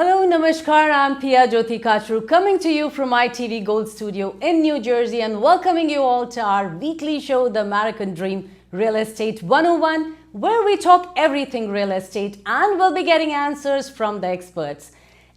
Hello, Namaskar. I'm Pia Jyoti Kachru coming to you from ITV Gold Studio in New Jersey and welcoming you all to our weekly show, The American Dream Real Estate 101, where we talk everything real estate and we'll be getting answers from the experts.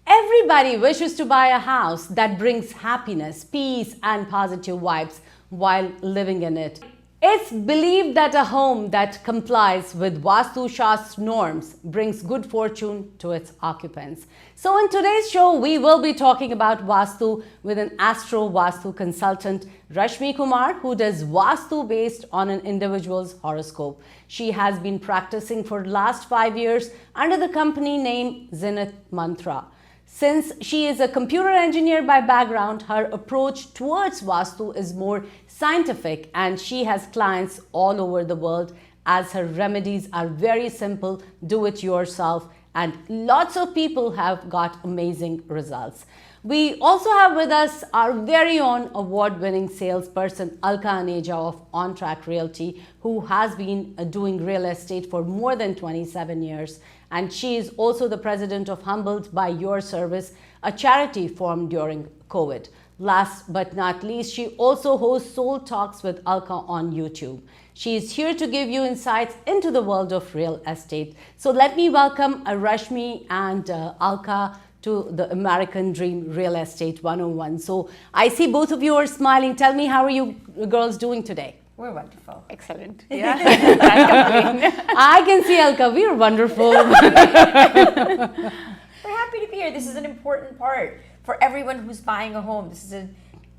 Everybody wishes to buy a house that brings happiness, peace, and positive vibes while living in it. It's believed that a home that complies with Vastu Shastra norms brings good fortune to its occupants. So in today's show, we will be talking about Vastu with an Astro Vastu consultant, Rashmi Kumar, who does Vastu based on an individual's horoscope. She has been practicing for the last 5 years under the company name Zenith Mantra. Since she is a computer engineer by background, her approach towards Vastu is more scientific and she has clients all over the world as her remedies are very simple, do it yourself, and lots of people have got amazing results. We also have with us our very own award-winning salesperson, Alka Aneja of On Track Realty, who has been doing real estate for more than 27 years. And she is also the president of Humbled by Your Service, a charity formed during COVID. Last but not least, she also hosts Soul Talks with Alka on YouTube. She is here to give you insights into the world of real estate. So let me welcome Rashmi and Alka to the American Dream Real Estate 101. So I see both of you are smiling. Tell me, how are you girls doing today? We're wonderful. Excellent. Yeah. I can see, Alka, we're wonderful. We're happy to be here. This is an important part for everyone who's buying a home.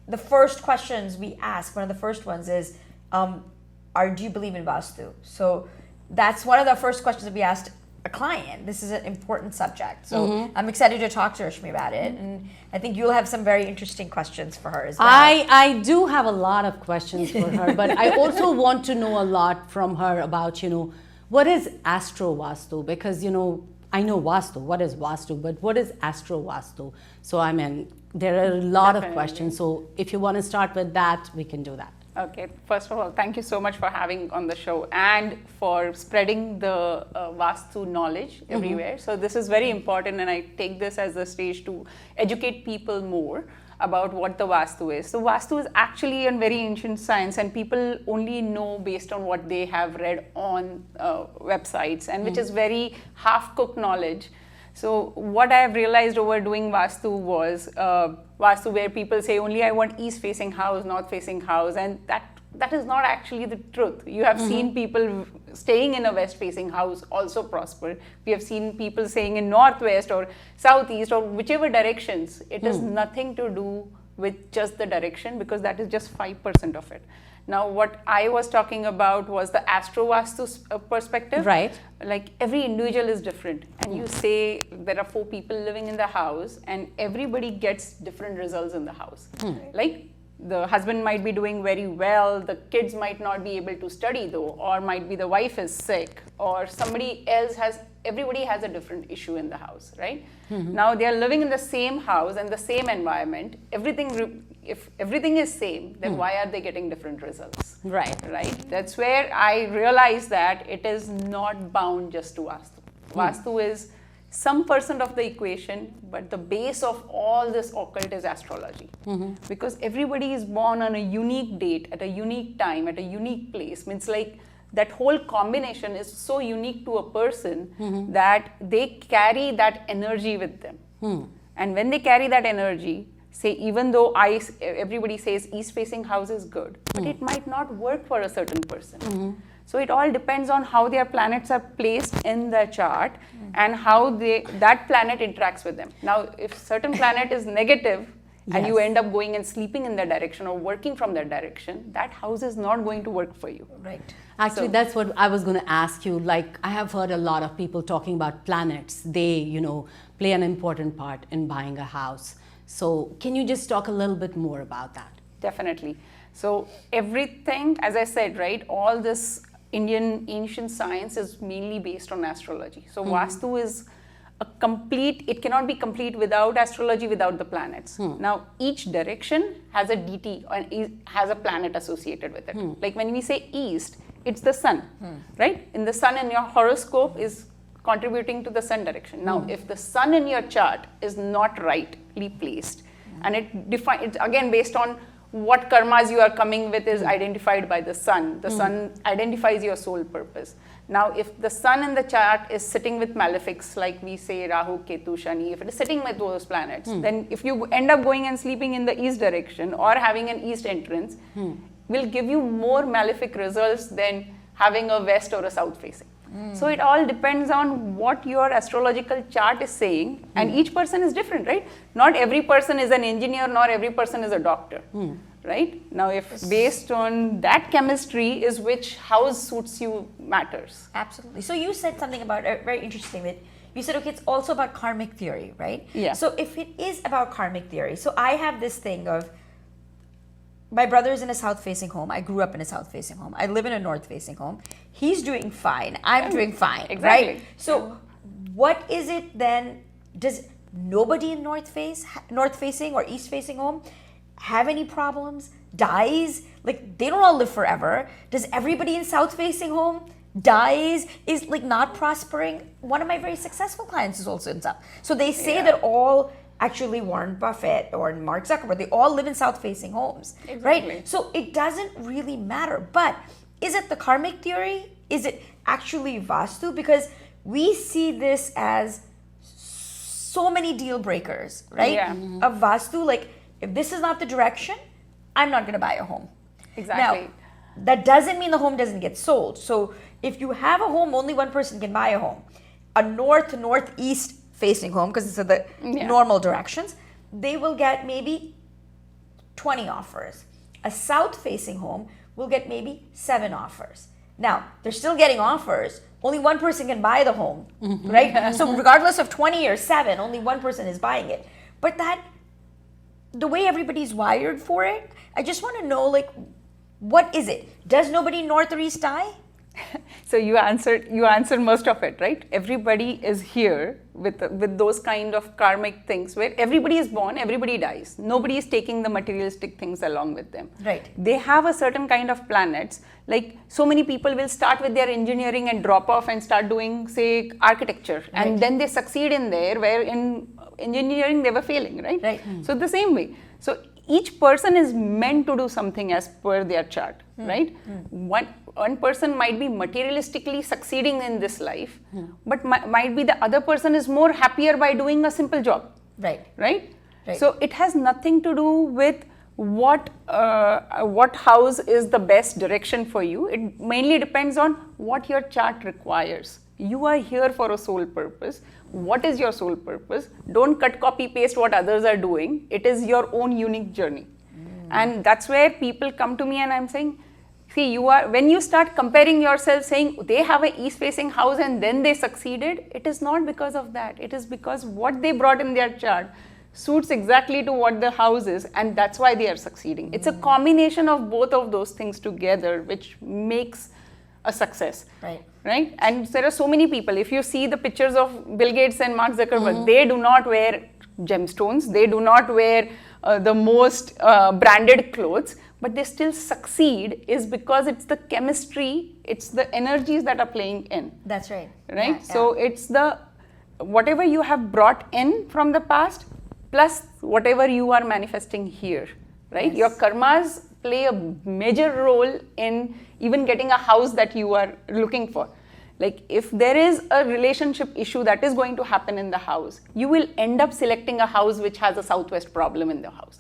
The first questions we ask, one of the first ones is, do you believe in Vastu? So that's one of the first questions that we asked a client. This is an important subject. So I'm excited to talk to Rashmi about it. And I think you'll have some very interesting questions for her as well. I do have a lot of questions for her, but I also want to know a lot from her about, what is Astro Vastu? Because, I know Vastu, what is Vastu, but what is Astro Vastu? So, there are a lot of questions. So if you want to start with that, we can do that. Okay, first of all, thank you so much for having on the show and for spreading the Vastu knowledge everywhere. So this is very important and I take this as a stage to educate people more about what the Vastu is. So Vastu is actually a very ancient science and people only know based on what they have read on websites and which is very half-cooked knowledge. So what I have realized over doing Vastu was Vastu where people say only I want east facing house, north facing house, and that is not actually the truth. You have seen people staying in a west facing house also prosper. We have seen people staying in northwest or southeast or whichever directions. It has nothing to do with just the direction because that is just 5% of it. Now, what I was talking about was the Astro Vastu perspective. Right. Like every individual is different. And you say there are 4 people living in the house and everybody gets different results in the house. Like the husband might be doing very well, the kids might not be able to study though, or might be the wife is sick, or somebody else everybody has a different issue in the house, right? Now they are living in the same house and the same environment, if everything is same, then why are they getting different results? Right. That's where I realized that it is not bound just to Vastu. Vastu is some percent of the equation, but the base of all this occult is astrology. Because everybody is born on a unique date, at a unique time, at a unique place. Means like that whole combination is so unique to a person that they carry that energy with them. And when they carry that energy, say even though everybody says east facing house is good, but it might not work for a certain person. So it all depends on how their planets are placed in the chart and how that planet interacts with them. Now, if certain planet is negative and you end up going and sleeping in that direction or working from that direction, that house is not going to work for you. Right. Actually, that's what I was going to ask you. Like, I have heard a lot of people talking about planets. They, play an important part in buying a house. So can you just talk a little bit more about that? Definitely. So everything, as I said, right, all this Indian ancient science is mainly based on astrology. So Vastu is it cannot be complete without astrology, without the planets. Now, each direction has a deity and has a planet associated with it. Like when we say east, it's the sun, right? In the sun in your horoscope is contributing to the sun direction. Now, if the sun in your chart is not rightly placed, and it's again based on what karmas you are coming with is identified by the sun. The sun identifies your soul purpose. Now, if the sun in the chart is sitting with malefics, like we say Rahu, Ketu, Shani, if it is sitting with those planets, then if you end up going and sleeping in the east direction or having an east entrance, will give you more malefic results than having a west or a south facing. So it all depends on what your astrological chart is saying, and each person is different, right? Not every person is an engineer, nor every person is a doctor, right? Now, if based on that chemistry is which house suits you matters. Absolutely. So you said something about very interesting that you said, okay, it's also about karmic theory, right? Yeah. So if it is about karmic theory, so I have this thing of my brother is in a south-facing home. I grew up in a south-facing home. I live in a north-facing home. He's doing fine. I'm doing fine, exactly. right? So what is it then? Does nobody in north-facing or east-facing home have any problems? Dies? Like, they don't all live forever. Does everybody in south-facing home dies? Is like not prospering? One of my very successful clients is also in south. So they say that all. Actually, Warren Buffett or Mark Zuckerberg, they all live in south-facing homes, right? So it doesn't really matter. But is it the karmic theory? Is it actually Vastu? Because we see this as so many deal breakers, right? Yeah. Of Vastu, like if this is not the direction, I'm not going to buy a home. Exactly. Now, that doesn't mean the home doesn't get sold. So if you have a home, only one person can buy a home. A north-northeast facing home, because these are the normal directions, they will get maybe 20 offers. A south facing home will get maybe 7 offers. Now, they're still getting offers. Only one person can buy the home, right? So regardless of 20 or 7, only one person is buying it. But the way everybody's wired for it, I just want to know, like, what is it? Does nobody north or east die? So you answered most of it, right? Everybody is here with those kind of karmic things where everybody is born, everybody dies. Nobody is taking the materialistic things along with them. Right. They have a certain kind of planets. Like so many people will start with their engineering and drop off and start doing, say, architecture, and then they succeed in there where in engineering they were failing, right? Right. So the same way. So each person is meant to do something as per their chart, right? One person might be materialistically succeeding in this life, but might be the other person is more happier by doing a simple job, Right. right? So it has nothing to do with what house is the best direction for you. It mainly depends on what your chart requires. You are here for a soul purpose. What is your soul purpose? Don't cut, copy, paste what others are doing. It is your own unique journey. And that's where people come to me and I'm saying, see, when you start comparing yourself saying they have an east facing house and then they succeeded, it is not because of that. It is because what they brought in their chart suits exactly to what the house is, and that's why they are succeeding. It's a combination of both of those things together which makes a success. Right? And there are so many people. If you see the pictures of Bill Gates and Mark Zuckerberg, they do not wear gemstones. They do not wear the most branded clothes, but they still succeed is because it's the chemistry, it's the energies that are playing in. That's right. Right? So it's the whatever you have brought in from the past plus whatever you are manifesting here. Right? Your karmas play a major role in even getting a house that you are looking for. Like if there is a relationship issue that is going to happen in the house, you will end up selecting a house which has a southwest problem in the house.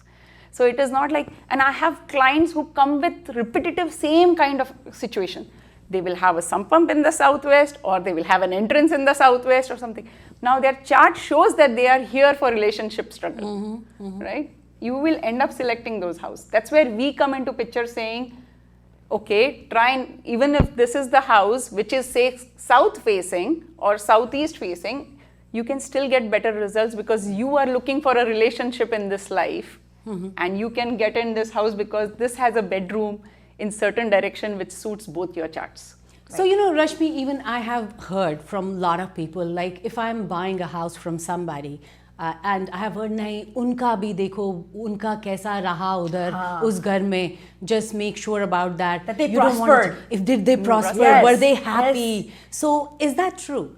So it is not like, and I have clients who come with repetitive same kind of situation. They will have a sump pump in the southwest, or they will have an entrance in the southwest or something. Now their chart shows that they are here for relationship struggle, right? You will end up selecting those houses. That's where we come into picture saying, okay, try and, even if this is the house which is say south facing or southeast facing, you can still get better results because you are looking for a relationship in this life. And you can get in this house because this has a bedroom in certain direction which suits both your charts. So, you know, Rashmi, even I have heard from a lot of people, like if I'm buying a house from somebody, and I have heard, nahi, unka bhi dekho, unka kaisa raha udhar, us ghar mein, just make sure about that. That they you prospered. If did they prosper, Yes. were they happy? Yes. So, is that true?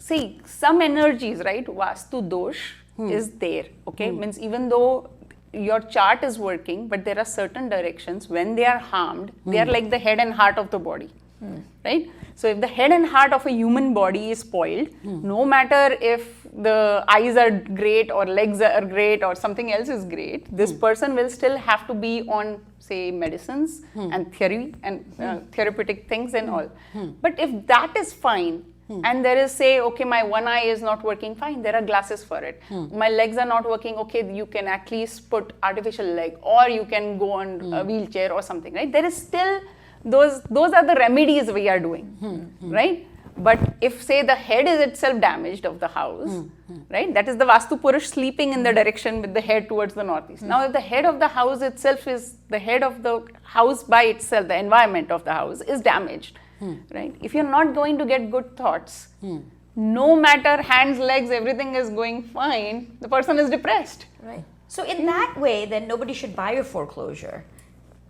see, some energies, right? Vastu dosh is there, okay? Means even though your chart is working, but there are certain directions when they are harmed, they are like the head and heart of the body, right? So if the head and heart of a human body is spoiled, no matter if the eyes are great or legs are great or something else is great, this person will still have to be on, say, medicines and theory and therapeutic things and all. But if that is fine, and there is, say, okay, my one eye is not working fine, there are glasses for it. My legs are not working, okay, you can at least put artificial leg, or you can go on a wheelchair or something, right? There is still, those are the remedies we are doing, right? But if, say, the head is itself damaged of the house, right? That is the Vastu Purush sleeping in the direction with the head towards the northeast. Now, if the head of the house itself is, the head of the house by itself, the environment of the house is damaged, right? If you're not going to get good thoughts, no matter hands, legs, everything is going fine, the person is depressed. Right. So in that way, then nobody should buy a foreclosure,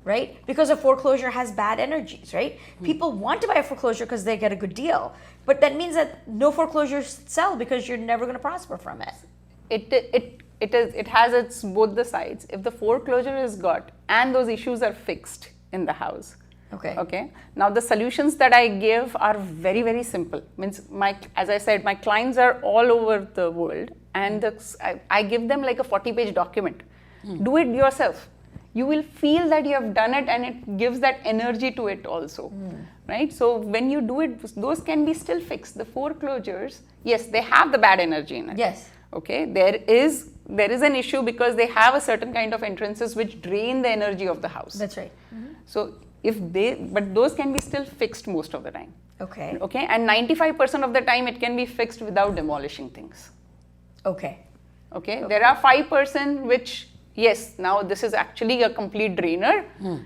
right? Because a foreclosure has bad energies, right? People want to buy a foreclosure because they get a good deal, but that means that no foreclosures sell because you're never going to prosper from it. It has its both the sides. If the foreclosure is got and those issues are fixed in the house, okay. Now the solutions that I give are very, very simple. Means as I said, my clients are all over the world, and I give them like a 40-page document. Do it yourself. You will feel that you have done it, and it gives that energy to it also, right? So when you do it, those can be still fixed. The foreclosures, yes, they have the bad energy in it. Yes. Okay. There is an issue because they have a certain kind of entrances which drain the energy of the house. That's right. So but those can be still fixed most of the time. Okay. Okay, and 95% of the time it can be fixed without demolishing things. Okay. Okay, there are 5% which, yes, now this is actually a complete drainer.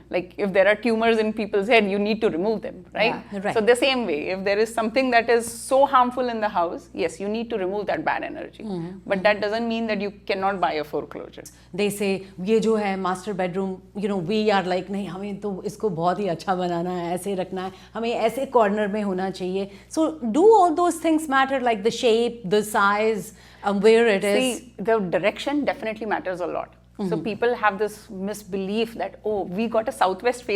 Like if there are tumors in people's head, you need to remove them, right? Yeah, right. So the same way, if there is something that is so harmful in the house, yes, you need to remove that bad energy. But that doesn't mean that you cannot buy a foreclosure. They say ये जो है master bedroom, we are like नहीं हमें तो इसको बहुत ही अच्छा बनाना है, ऐसे रखना है, हमें ऐसे corner में होना चाहिए. So do all those things matter, like the shape, the size, where it is? See, the direction definitely matters a lot. So people have this misbelief that, oh, we got a southwest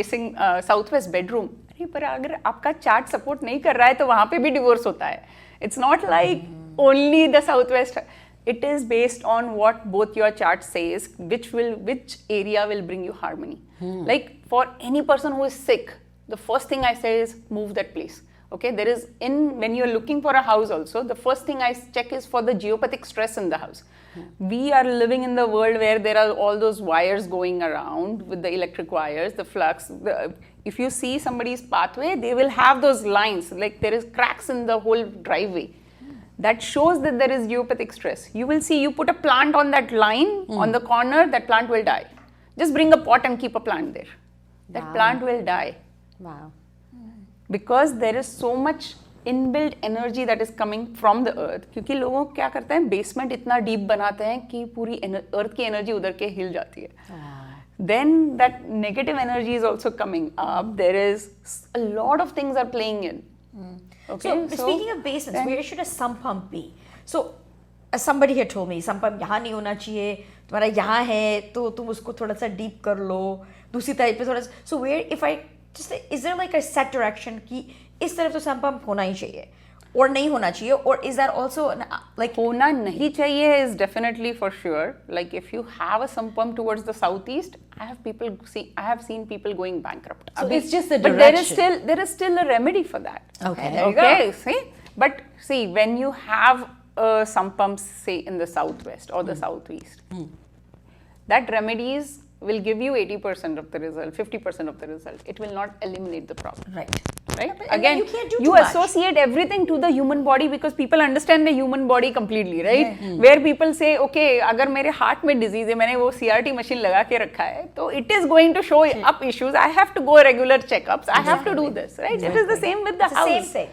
bedroom. अरे पर अगर आपका chart support नहीं कर रहा है तो वहाँ पे भी divorce होता है. It's not like only the southwest. It is based on what both your chart says, which area will bring you harmony. Like for any person who is sick, the first thing I say is move that place. Okay, when you're looking for a house also, the first thing I check is for the geopathic stress in the house. We are living in the world where there are all those wires going around with the electric wires, the flux. If you see somebody's pathway, they will have those lines, like there is cracks in the whole driveway. That shows that there is geopathic stress. You will see, you put a plant on that line, on the corner, that plant will die. Just bring a pot and keep a plant there. That plant will die. Wow. Because there is so much inbuilt energy that is coming from the earth. क्योंकि लोगों क्या करते हैं, basement इतना deep बनाते हैं कि पूरी earth की energy उधर के हिल जाती है. Then that negative energy is also coming up. There is a lot of things are playing in. Okay. So speaking of basements, where should a sump pump be? So somebody had told me sump pump यहाँ नहीं होना चाहिए, तुम्हारा यहाँ है तो तुम उसको थोड़ा सा deep कर लो, दूसरी तरफ पे थोड़ा सा. So where, if I just, is there like a set direction कि इस तरफ तो sump pump होना ही चाहिए और नहीं होना चाहिए, or is that also like होना नहीं चाहिए is definitely for sure. Like if you have a sump pump towards the southeast, I have seen people going bankrupt. So it's just the direction. But there is still a remedy for that. Okay. There you go. See, but see, when you have sump pumps, say in the southwest or the southeast, that remedies will give you 80% of the result, 50% of the result. It will not eliminate the problem. right? Right? But Again, you can't do you too much. associate everything to the human body because people understand the human body completely, right? Where people say, okay, अगर मेरे heart में disease है, मैंने वो CRT machine लगा के रखा है, तो it is going to show up issues. I have to go regular checkups. I have to do this, right? It is the same with the It's the house. same thing.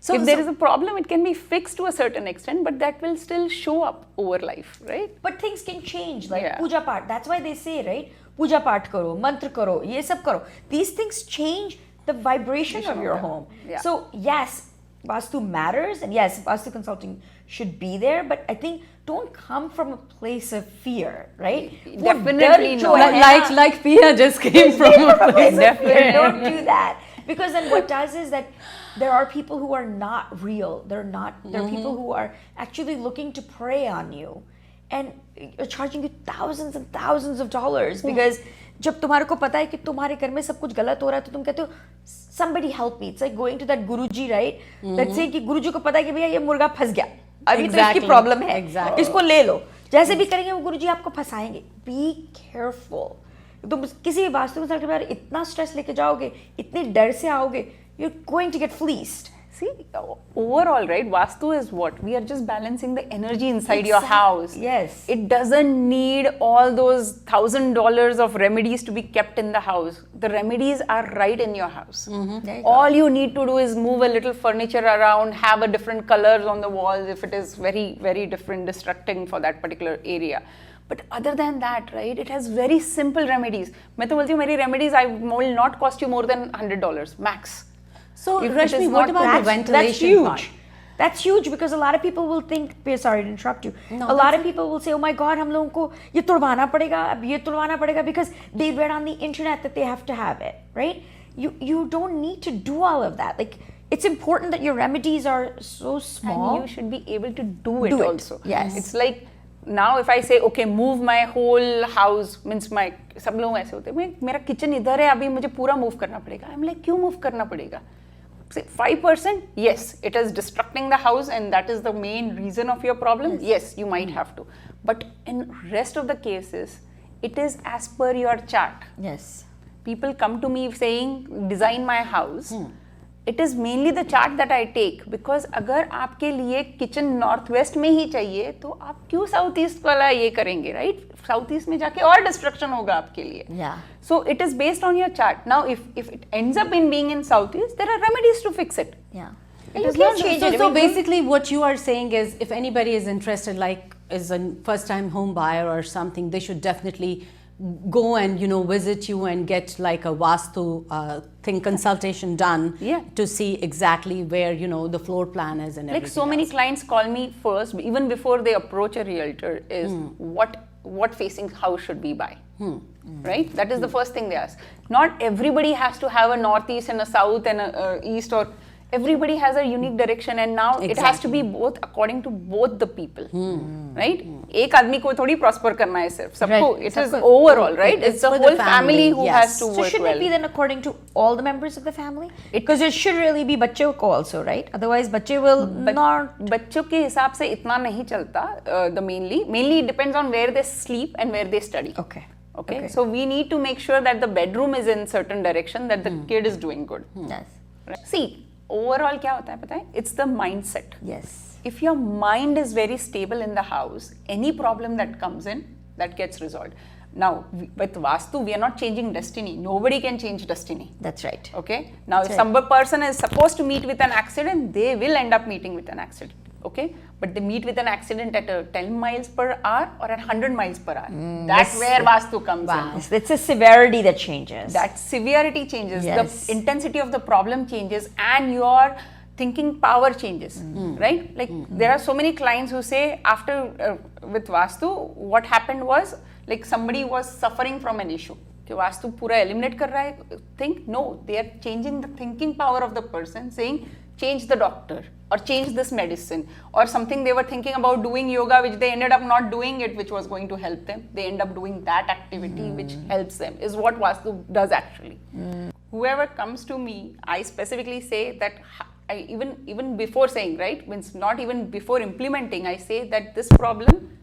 So If there is a problem, it can be fixed to a certain extent, but that will still show up over life, right? But things can change, like Yeah. puja part. That's why they say, right? Puja part karo, mantra karo, ye sab karo. These things change the vibration of your home. Yeah. So yes, Vastu matters, and yes, Vastu consulting should be there, but I think don't come from a place of fear, right? Definitely वो not. डर जो है ना, Like Pia just came from a place. definitely don't do that, because then what does is that there are people who are not real. There are people who are actually looking to prey on you, and are charging you thousands and thousands of dollars because जब तुम्हारे को पता है कि तुम्हारे घर में सब कुछ गलत हो रहा है तो तुम कहते हो somebody help me. It's like going to that guruji, right? Let's say कि गुरुजी को पता है कि भैया ये मुर्गा फंस गया, अभी तो इसकी प्रॉब्लम है, इसको ले लो, जैसे भी करेंगे वो गुरुजी आपको फंसाएंगे. Be careful. तुम किसी भी वास्तु कंसल्ट के बारे में इतना स्ट्रेस लेके जाओगे, इतने डर से आओगे, you're going to get fleeced. See, overall, right, Vastu is what? We are just balancing the energy inside your house. Yes. It doesn't need all those $1,000 of remedies to be kept in the house. The remedies are right in your house. There you All you need to do is move a little furniture around, have a different colors on the walls if it is very, very different, distracting for that particular area. But other than that, right, it has very simple remedies. मैं तो बोलती हूँ मेरी remedies will not cost you more than $100 max. So, If it Rashmi, is what not about the That's ventilation huge. part? That's huge because a lot of people will think, sorry to interrupt you, No, a lot of people will say, oh my god, हम लोगों को ये तुड़वाना पड़ेगा, अब ये तुड़वाना पड़ेगा, because they read on the internet that they have to have it, right? You don't need to do all of that. Like, it's important that your remedies are so small. And you should be able to do it Do it, also. yes. It's like, now if I say, okay, move my whole house, means my, सब लोग ऐसे होते हैं, मेरा kitchen इधर है, अभी मुझे पूरा move करना पड़ेगा. I'm like, क्यों move करना पड़ेगा? Say 5%, yes, it is destructing the house and that is the main reason of your problem. Yes, you might have to. But in rest of the cases, it is as per your chart. Yes. People come to me saying, design my house. It is mainly the chart that I take because अगर आपके लिए kitchen northwest में ही चाहिए तो आप क्यों south east वाला ये करेंगे, right? South east में जाके और destruction होगा आपके लिए. Yeah. So it is based on your chart. Now if it ends up in being in south east, there are remedies to fix it. Yeah. It You is can not change So, it. I so mean, basically what you are saying is if anybody is interested, like is a first time home buyer or something, they should definitely go and visit you and get like a Vastu thing consultation done to see exactly where the floor plan is and like so many clients call me first even before they approach a realtor is what facing house should we buy, right? That is the first thing they ask. Not everybody has to have a northeast and a south and a east, or everybody has a unique direction, and now it has to be both according to both the people, right? एक आदमी को थोड़ी prosper करना है सिर्फ सबको. It is overall, right? It's the whole family who has to so work shouldn't well. it be then according to all the members of the family? Because it should really be बच्चे को also, right? Otherwise बच्चे will not. बच्चों के हिसाब से इतना नहीं चलता. The mainly it depends on where they sleep and where they study. Okay. So we need to make sure that the bedroom is in certain direction, that the kid is doing good. Yes. Right? See, overall क्या होता है पता है? It's the mindset. Yes. If your mind is very stable in the house, any problem that comes in, that gets resolved. Now, with Vastu, we are not changing destiny. Nobody can change destiny. That's right. Okay? Now, if some person is supposed to meet with an accident, they will end up meeting with an accident. Okay? But they meet with an accident at 10 miles per hour or at 100 miles per hour. That's where Vastu comes in. It's a severity that changes. That severity changes. Yes. The intensity of the problem changes and your thinking power changes, right? Like there are so many clients who say after with Vastu, what happened was like somebody was suffering from an issue. कि वास्तु पूरा eliminate कर रहा है, think no, they are changing the thinking power of the person, saying change the doctor or change this medicine or something they were thinking about doing yoga which they ended up not doing it, which was going to help them. They end up doing that activity which helps them, is what Vastu does actually. Whoever comes to me, I specifically say that I even before saying, right, means not even before implementing, I say that this problem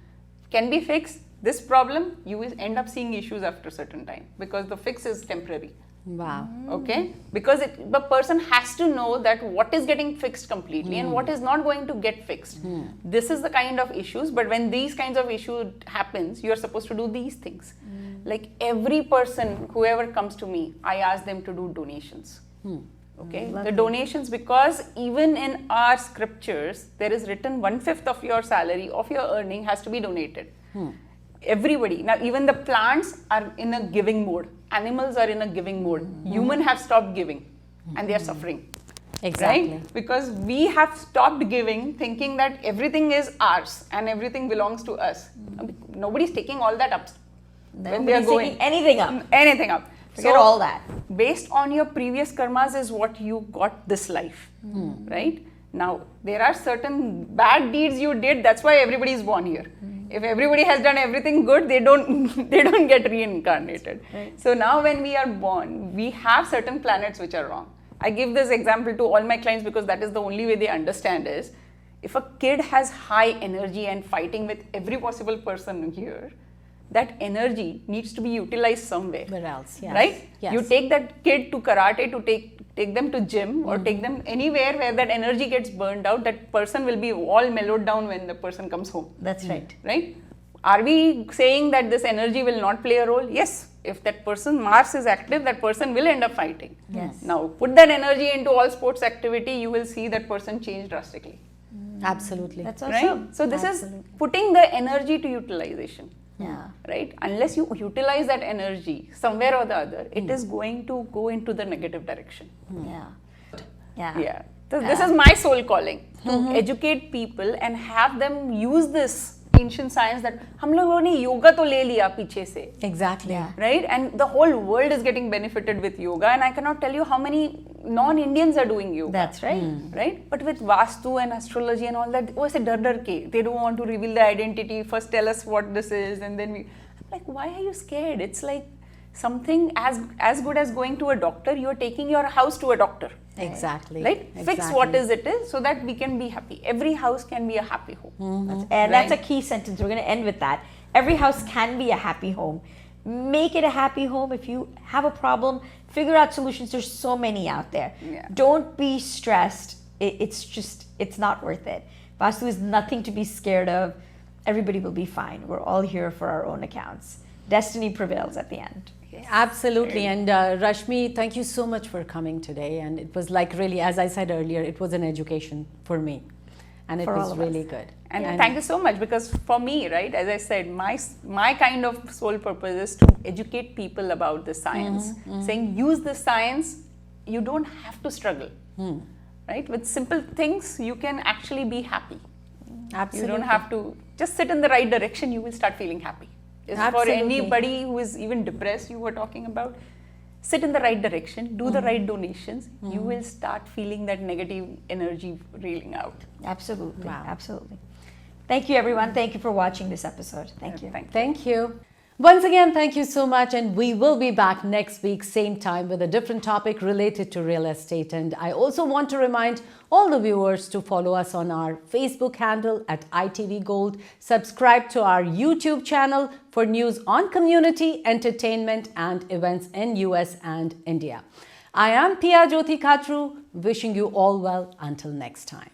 can be fixed. This problem, you will end up seeing issues after a certain time because the fix is temporary. Wow. Okay? Because the person has to know that what is getting fixed completely and what is not going to get fixed. This is the kind of issues, but when these kinds of issues happens, you are supposed to do these things. Like every person, whoever comes to me, I ask them to do donations. Okay? The donations, because even in our scriptures, there is written 1/5 of your salary, of your earning has to be donated. Everybody. Now even the plants are in a giving mode. Animals are in a giving mode. Human have stopped giving and they are suffering. Exactly. Right? Because we have stopped giving, thinking that everything is ours and everything belongs to us. Nobody's taking all that up when they are Nobody's going. taking anything up. Anything up. Forget all that. Based on your previous karmas is what you got this life, right? Now, there are certain bad deeds you did, that's why everybody is born here. If everybody has done everything good, they don't they don't get reincarnated. Right. So now when we are born, we have certain planets which are wrong. I give this example to all my clients because that is the only way they understand is, if a kid has high energy and fighting with every possible person here, that energy needs to be utilized somewhere. Where else? Yes. Right? Yes. You take that kid to karate, to take them to gym, or take them anywhere where that energy gets burned out, that person will be all mellowed down when the person comes home. That's right. Right? Are we saying that this energy will not play a role? Yes. If that person, Mars is active, that person will end up fighting. Yes. Now, put that energy into all sports activity, you will see that person change drastically. Absolutely. That's Right? awesome. So this Absolutely. is putting the energy to utilization. Yeah. Right? Unless you utilize that energy somewhere or the other, it is going to go into the negative direction. Yeah. Yeah. Yeah. So this is my soul calling, to educate people and have them use this ancient science that हम लोगों ने yoga तो ले लिया पीछे से. Exactly. Yeah. Right? And the whole world is getting benefited with yoga, and I cannot tell you how many non-Indians are doing yoga. That's right. Right? But with Vastu and astrology and all that, वो ऐसे डर के, they don't want to reveal the identity, first tell us what this is, and then I'm like, why are you scared? It's like something as good as going to a doctor, you're taking your house to a doctor. Exactly. Right? Fix Exactly. what is it is so that we can be happy. Every house can be a happy home. And that's a Right. key sentence. We're going to end with that. Every house can be a happy home. Make it a happy home. If you have a problem, figure out solutions. There's so many out there. Yeah. Don't be stressed. It's not worth it. Vastu is nothing to be scared of. Everybody will be fine. We're all here for our own accounts. Destiny prevails at the end. Absolutely. And Rashmi, thank you so much for coming today. And it was like really, as I said earlier, it was an education for me. And it For all was of really us. good. And thank you so much, because for me, right, as I said, my kind of sole purpose is to educate people about the science. Saying use the science, you don't have to struggle. Right? With simple things, you can actually be happy. Absolutely. You don't have to just sit in the right direction, you will start feeling happy. It's for Absolutely. anybody who is even depressed, you were talking about, sit in the right direction, do the right donations, you will start feeling that negative energy reeling out. Absolutely. Wow. Absolutely. Thank you, everyone. Thank you for watching this episode. Thank you. Thank you. Once again, thank you so much. And we will be back next week, same time, with a different topic related to real estate. And I also want to remind all the viewers to follow us on our Facebook handle at ITV Gold. Subscribe to our YouTube channel for news on community, entertainment, and events in US and India. I am Pia Jyoti Khatru, wishing you all well until next time.